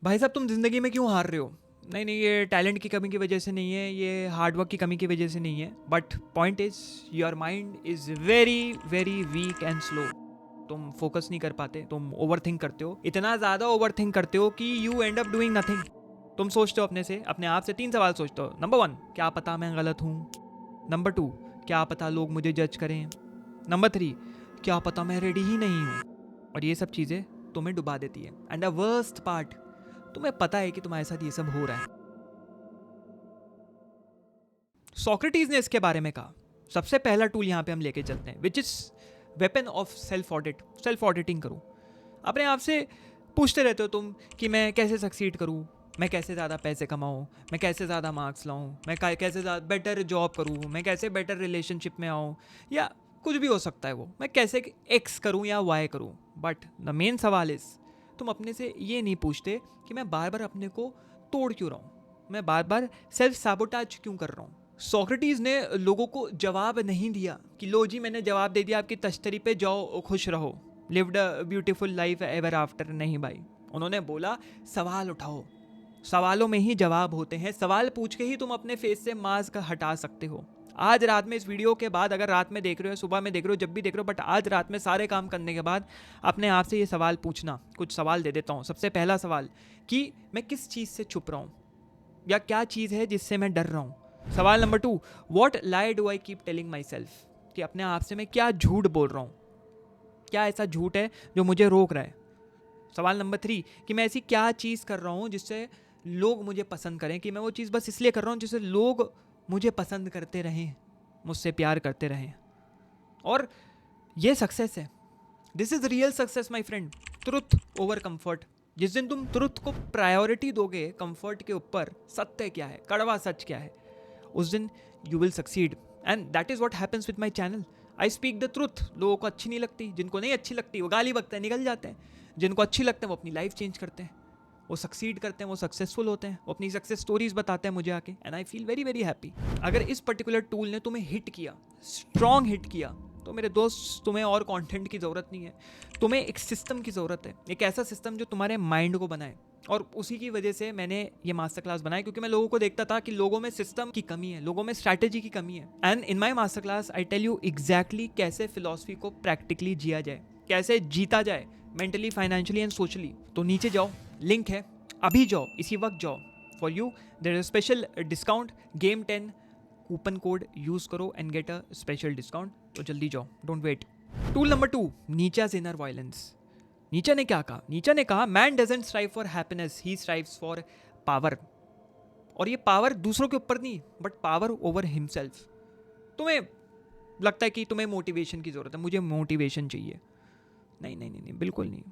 भाई साहब तुम ज़िंदगी में क्यों हार रहे हो? नहीं नहीं, ये टैलेंट की कमी की वजह से नहीं है, ये हार्डवर्क की कमी की वजह से नहीं है, but point is your mind is very very weak and slow. तुम फोकस नहीं कर पाते, तुम ओवर थिंक करते हो, इतना ज़्यादा ओवर थिंक करते हो कि you and up doing nothing. तुम सोचते हो अपने आप से 3 सवाल सोचते हो। नंबर 1, क्या पता मैं गलत हूँ। नंबर 2, क्या पता लोग मुझे जज करें। नंबर 3, क्या पता मैं रेडी ही नहीं हूँ। और ये सब चीज़ें तुम्हें डुबा देती है। एंड द वर्स्ट पार्ट, तुम्हें पता है कि तुम्हारे साथ ये सब हो रहा है। सोक्रेटिस ने इसके बारे में कहा, सबसे पहला टूल यहाँ पे हम लेके चलते हैं, which is weapon of self audit. Self auditing करो, अपने आप से पूछते रहते हो तुम कि मैं कैसे सक्सीड करूँ, मैं कैसे ज़्यादा पैसे कमाऊँ, मैं कैसे ज़्यादा मार्क्स लाऊँ, मैं कैसे ज़्यादा बेटर जॉब करूँ, मैं कैसे बेटर रिलेशनशिप में आऊँ, या कुछ भी हो सकता है वो, मैं कैसे एक्स करूँ या वाई करूँ। बट द मेन सवाल इज़, तुम अपने से ये नहीं पूछते कि मैं बार बार अपने को तोड़ क्यों रहा हूँ, मैं बार बार सेल्फ सैबोटाज क्यों कर रहा हूँ। सोक्रेटिस ने लोगों को जवाब नहीं दिया कि लो जी मैंने जवाब दे दिया, आपकी तश्तरी पे जाओ खुश रहो, lived a beautiful life ever after. नहीं भाई, उन्होंने बोला सवाल उठाओ, सवालों में ही जवाब होते हैं, सवाल पूछ के ही तुम अपने फेस से मास्क हटा सकते हो। आज रात में इस वीडियो के बाद, अगर रात में देख रहे हो, सुबह में देख रहे हो, जब भी देख रहे हो, बट आज रात में सारे काम करने के बाद अपने आप से ये सवाल पूछना। कुछ सवाल दे देता हूँ। सबसे पहला सवाल कि मैं किस चीज़ से छुप रहा हूँ, या क्या चीज़ है जिससे मैं डर रहा हूँ। सवाल number 2, what lie do I keep telling my self, कि अपने आप से मैं क्या झूठ बोल रहा हूँ, क्या ऐसा झूठ है जो मुझे रोक रहा है। सवाल नंबर 3, कि मैं ऐसी क्या चीज़ कर रहा हूँ जिससे लोग मुझे पसंद करें, कि मैं वो चीज़ बस इसलिए कर रहा हूँ जिससे लोग मुझे पसंद करते रहें, मुझसे प्यार करते रहें। और ये सक्सेस है, this is real success my friend. Truth over comfort. जिस दिन तुम ट्रुथ को प्रायोरिटी दोगे कंफर्ट के ऊपर, सत्य क्या है, कड़वा सच क्या है, उस दिन you will succeed. And that is what happens with my channel. I speak the truth. लोगों को अच्छी नहीं लगती, जिनको नहीं अच्छी लगती वो गाली बकते हैं, निकल जाते हैं। जिनको अच्छी लगते हैं वो अपनी लाइफ चेंज करते हैं, वो सक्सीड करते हैं, वो सक्सेसफुल होते हैं, वो अपनी सक्सेस स्टोरीज बताते हैं मुझे आके, and I feel very very happy. अगर इस पर्टिकुलर टूल ने तुम्हें हिट किया, स्ट्रॉन्ग हिट किया, तो मेरे दोस्त तुम्हें और कंटेंट की ज़रूरत नहीं है, तुम्हें एक सिस्टम की ज़रूरत है, एक ऐसा सिस्टम जो तुम्हारे माइंड को बनाए। और उसी की वजह से मैंने ये मास्टर क्लास बनाया, क्योंकि मैं लोगों को देखता था कि लोगों में सिस्टम की कमी है, लोगों में स्ट्रैटेजी की कमी है। And in my master class I tell you exactly कैसे फिलॉसफी को प्रैक्टिकली जिया जाए, कैसे जीता जाए मेंटली, फाइनेंशियली एंड सोशली। तो नीचे जाओ, लिंक है, अभी जाओ, इसी वक्त जाओ। For you there is special discount, game 10 coupon code use करो and get a special discount. तो जल्दी जाओ, डोंट वेट। टूल नंबर 2, नीचा's इनर वायलेंस। नीचा ने क्या कहा? नीचा ने कहा man doesn't strive for happiness, he strives for power. और ये पावर दूसरों के ऊपर नहीं, बट पावर ओवर हिमसेल्फ। तुम्हें लगता है कि तुम्हें मोटिवेशन की जरूरत है, मुझे मोटिवेशन चाहिए, नहीं नहीं नहीं नहीं, बिल्कुल नहीं।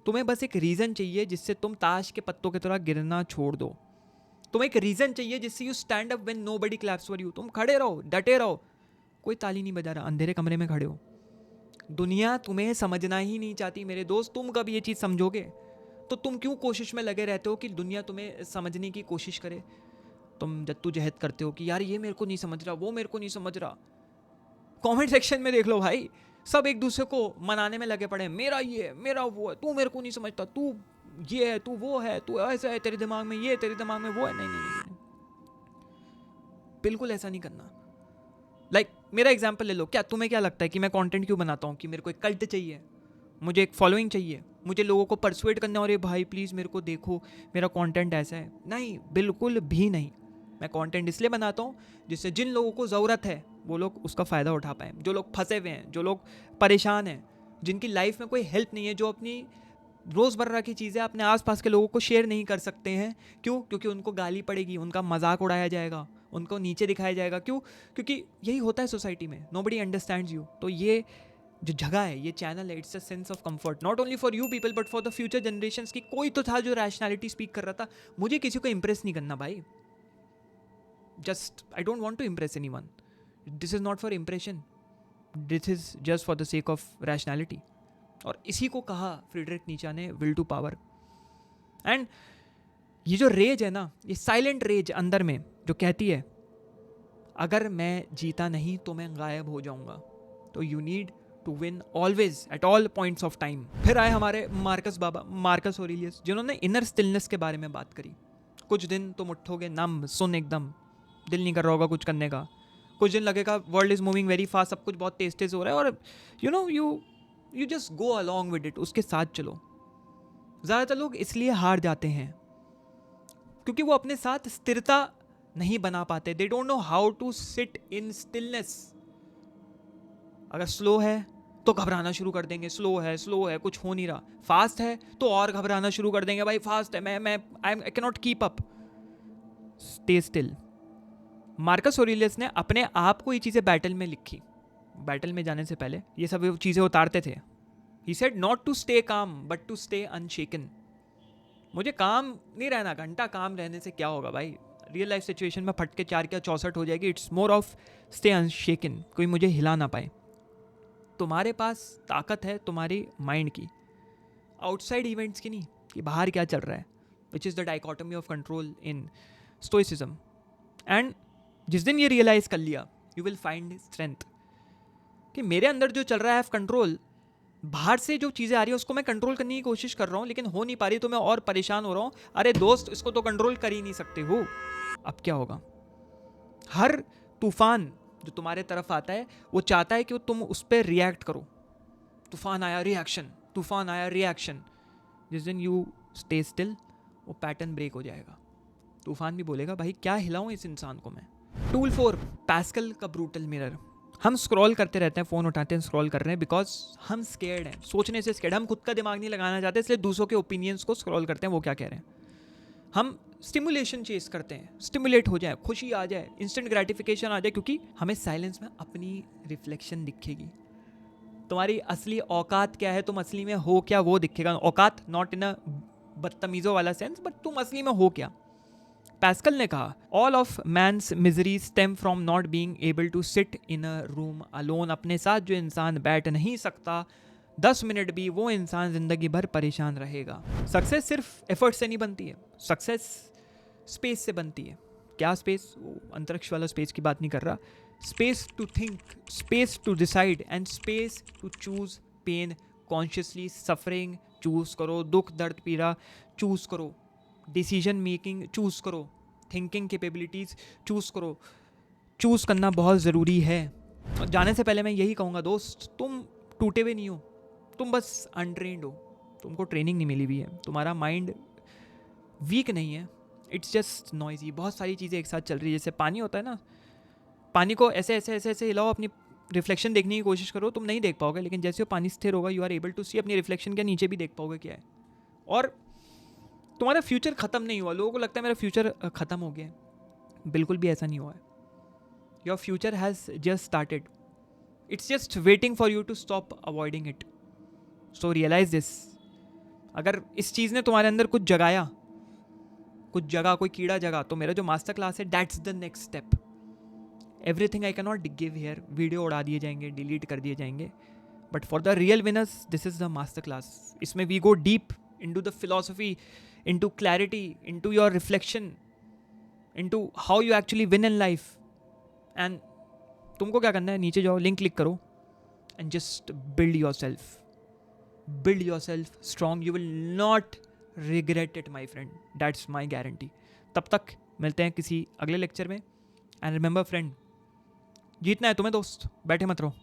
तुम्हें बस एक रीजन चाहिए जिससे तुम ताश के पत्तों की तरह गिरना छोड़ दो। तुम्हें एक रीजन चाहिए जिससे you stand up when nobody claps for you. तुम खड़े रहो, डटे रहो, कोई ताली नहीं बजा रहा, अंधेरे कमरे में खड़े हो। दुनिया तुम्हें समझना ही नहीं चाहती मेरे दोस्त। तुम कब ये चीज़ समझोगे? तो तुम क्यों कोशिश में लगे रहते हो कि दुनिया तुम्हें समझने की कोशिश करे? तुम जद्दोजहद करते हो कि यार ये मेरे को नहीं समझ रहा, वो मेरे को नहीं समझ रहा। कमेंट सेक्शन में देख लो भाई, सब एक दूसरे को मनाने में लगे पड़े हैं, मेरा ये है, मेरा वो है, तू मेरे को नहीं समझता, तू ये है, तू वो है, तू ऐसा है, तेरे दिमाग में ये, तेरे दिमाग में वो है। नहीं नहीं नहीं, नहीं। बिल्कुल ऐसा नहीं करना। मेरा एग्जाम्पल ले लो, क्या तुम्हें क्या लगता है कि मैं कंटेंट क्यों बनाता हूँ? कि मेरे को एक कल्ट चाहिए, मुझे एक फॉलोइंग चाहिए, मुझे लोगों को परसुएट करना, और ये भाई प्लीज़ मेरे को देखो, मेरा कंटेंट ऐसा है? नहीं, बिल्कुल भी नहीं। मैं कंटेंट इसलिए बनाता हूँ जिससे जिन लोगों को ज़रूरत है वो लोग उसका फ़ायदा उठा पाएँ। जो लोग फंसे हुए हैं, जो लोग परेशान हैं, जिनकी लाइफ में कोई हेल्प नहीं है, जो अपनी रोज़मर्रा की चीज़ें अपने आसपास के लोगों को शेयर नहीं कर सकते हैं। क्यों? क्योंकि उनको गाली पड़ेगी, उनका मजाक उड़ाया जाएगा, उनको नीचे दिखाया जाएगा। क्यों? क्योंकि यही होता है सोसाइटी में, नोबडी अंडरस्टैंड्स यू। तो ये जो जगह है, ये चैनल है, it's a sense of comfort, not only for you people but for the future generations. की कोई तो था जो रैशनैलिटी स्पीक कर रहा था। मुझे किसी को इंप्रेस नहीं करना भाई, just I don't want to impress anyone. This is not for impression, this is just for the sake of rationality. और इसी को कहा फ्रीडरिक नीचा ने विल टू पावर। एंड ये जो रेज है ना, ये साइलेंट रेज अंदर में जो कहती है अगर मैं जीता नहीं तो मैं गायब हो जाऊंगा, तो you need to win always at all points of time. फिर आए हमारे मार्कस ऑरेलियस, जिन्होंने इनर स्टिलनेस के बारे में बात करी। कुछ दिन तुम उठोगे नम सुन, एकदम दिल नहीं कर रहा होगा कुछ करने का। कुछ दिन लगेगा world is moving very fast, सब कुछ बहुत तेज तेज हो रहा है, और you just go along with it, उसके साथ चलो। ज़्यादातर लोग इसलिए हार जाते हैं क्योंकि वो अपने साथ स्थिरता नहीं बना पाते। They don't know how to sit in stillness. अगर स्लो है तो घबराना शुरू कर देंगे, स्लो है कुछ हो नहीं रहा। फास्ट है तो और घबराना शुरू कर देंगे, भाई फास्ट है, मैं आई can not keep up. Stay still. Marcus Aurelius ने अपने आप को ये चीज़ें बैटल में लिखी। बैटल में जाने से पहले ये सब चीज़ें उतारते थे। He said not to stay calm but to stay unshaken. मुझे काम नहीं रहना, घंटा काम रहने से क्या होगा भाई, रियल लाइफ सिचुएशन में फट के 4 क्या 64 हो जाएगी। इट्स मोर ऑफ स्टे अनशेकन, कोई मुझे हिला ना पाए। तुम्हारे पास ताकत है तुम्हारी माइंड की, आउटसाइड इवेंट्स की नहीं, कि बाहर क्या चल रहा है, which is the dichotomy of control in stoicism. And जिस दिन ये रियलाइज कर लिया, यू विल फाइंड स्ट्रेंथ कि मेरे अंदर जो चल रहा है कंट्रोल, बाहर से जो चीज़ें आ रही है उसको मैं कंट्रोल करने की कोशिश कर रहा हूँ लेकिन हो नहीं पा रही, तो मैं और परेशान हो रहा हूँ। अरे दोस्त, इसको तो कंट्रोल कर ही नहीं सकते हो। अब क्या होगा? हर तूफान जो तुम्हारे तरफ आता है वो चाहता है कि तुम उस पर रिएक्ट करो। तूफान आया रिएक्शन, तूफान आया रिएक्शन। जिस दिन यू स्टे स्टिल, वो पैटर्न ब्रेक हो जाएगा। तूफान भी बोलेगा भाई क्या हिलाऊं इस इंसान को मैं। टूल 4, पैस्कल का ब्रूटल मिरर। हम स्क्रॉल करते रहते हैं, फ़ोन उठाते हैं, स्क्रॉल कर रहे हैं बिकॉज हम स्केर्ड हैं, सोचने से स्केर्ड। हम खुद का दिमाग नहीं लगाना चाहते, इसलिए दूसरों के ओपिनियंस को स्क्रॉल करते हैं, वो क्या कह रहे हैं। हम स्टिमुलेशन चेस करते हैं, स्टिमुलेट हो जाए, खुशी आ जाए, इंस्टेंट ग्रेटिफिकेशन आ जाए, क्योंकि हमें साइलेंस में अपनी रिफ्लेक्शन दिखेगी। तुम्हारी असली औकात क्या है, तुम असली में हो क्या, वो दिखेगा। औकात नॉट इन अ बदतमीज़ों वाला सेंस, बट तुम असली में हो क्या। पैस्कल ने कहा all of man's misery stem from not being able to sit in a room alone. अपने साथ जो इंसान बैठ नहीं सकता 10 मिनट भी, वो इंसान जिंदगी भर परेशान रहेगा। सक्सेस सिर्फ एफर्ट से नहीं बनती है, सक्सेस स्पेस से बनती है। क्या स्पेस? वो अंतरिक्ष वाला स्पेस की बात नहीं कर रहा। Space to think, space to decide and space to choose pain consciously. Suffering choose करो, दुख दर्द पीड़ा चूज करो, डिसीजन मेकिंग चूज़ करो, थिंकिंग कैपेबिलिटीज़ चूज़ करो। चूज़ करना बहुत ज़रूरी है। और जाने से पहले मैं यही कहूँगा दोस्त, तुम टूटे हुए नहीं हो, तुम बस अनट्रेंड हो, तुमको ट्रेनिंग नहीं मिली हुई है। तुम्हारा माइंड वीक नहीं है, इट्स जस्ट नॉइजी। बहुत सारी चीज़ें एक साथ चल रही है। जैसे पानी होता है ना, पानी को ऐसे ऐसे ऐसे ऐसे हिलाओ, अपनी रिफ्लेक्शन देखने की कोशिश करो, तुम नहीं देख पाओगे। लेकिन जैसे वो पानी स्थिर होगा, यू आर एबल टू सी अपनी रिफ्लेक्शन के नीचे भी देख पाओगे क्या है। और तुम्हारा फ्यूचर ख़त्म नहीं हुआ। लोगों को लगता है मेरा फ्यूचर ख़त्म हो गया है, बिल्कुल भी ऐसा नहीं हुआ है। Your future has just started, it's just waiting for you to stop avoiding it. So realise this. अगर इस चीज़ ने तुम्हारे अंदर कुछ जगाया, कुछ जगह, कोई कीड़ा जगा, तो मेरा जो मास्टर क्लास है, that's the next step. Everything I can not give here. Video उड़ा दिए जाएंगे, डिलीट कर दिए जाएंगे, but for the real winners this is the master class. इसमें we go deep into the philosophy, into clarity, into your reflection, into how you actually win in life. And तुमको क्या करना है, नीचे जाओ, लिंक क्लिक करो and just build yourself strong. You will not regret it, my friend. That's my guarantee. तब तक मिलते हैं किसी अगले लेक्चर में। And remember friend, जीतना है तुम्हें दोस्त, बैठे मत रहो।